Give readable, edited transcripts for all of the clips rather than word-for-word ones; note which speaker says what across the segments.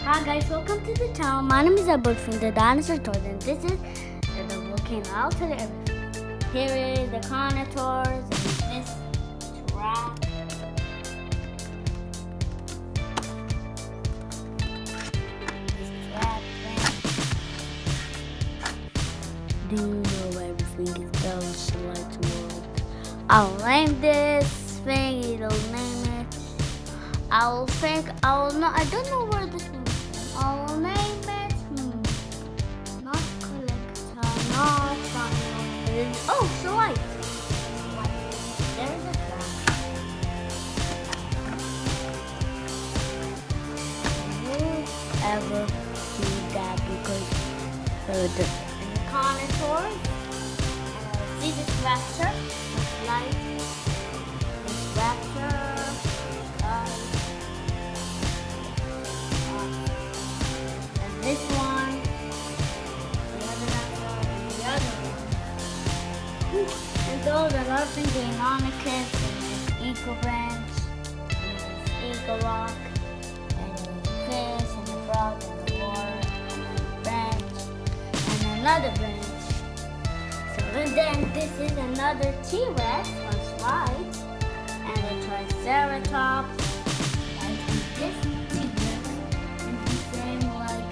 Speaker 1: Hi guys, welcome to the channel. My name is Abud from the Dinosaur Toys, and this is the volcano. I'll tell you everything. Here is the contours and this trap. This trap thing. Do you know everything is done like tomorrow? I'll name this thing, it'll name it. I don't know where this one is. I'll name it. Not collector, not final. Oh, Slide. There's a trap. Will ever do that because the contours. See this raptor? Light. This raptor. This one, the other raptor, and the other one. And those are nothing going on the kids, and there's Eco Branch, and there's Eco Rock, and the fish, and the frog, and the water, and the branch, and another branch. So and then this is another T-Rex on slides, and a Triceratops, and this T-Rex is the same like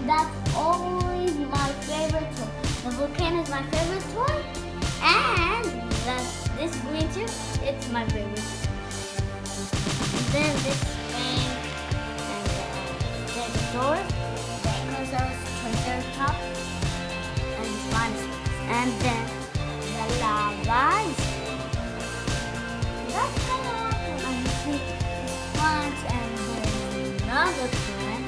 Speaker 1: that's always my favorite toy. The volcano is my favorite toy, and this green too, it's my favorite. And then this thing, and the Stegosaurus, the Ankylosaurus, Triceratops, and the Spinosaurus. And then the lava is that's kind of awesome. And you see this plant, and then another plant.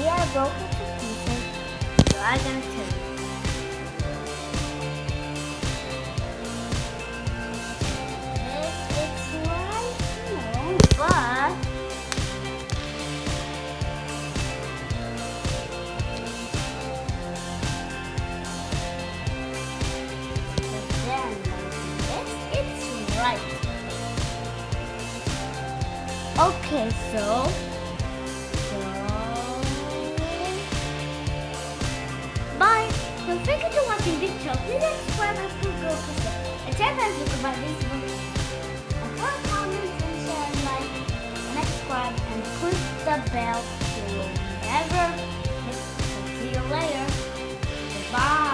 Speaker 1: I broke it to pieces, so I'm gonna tell you. It's right here, but then it's right. Okay, so. Bye! Don't forget to watching this show. Please subscribe and click go for and tell friends look about this one. And for comments and share and like and subscribe and click the bell so you'll never miss. See you later. Goodbye.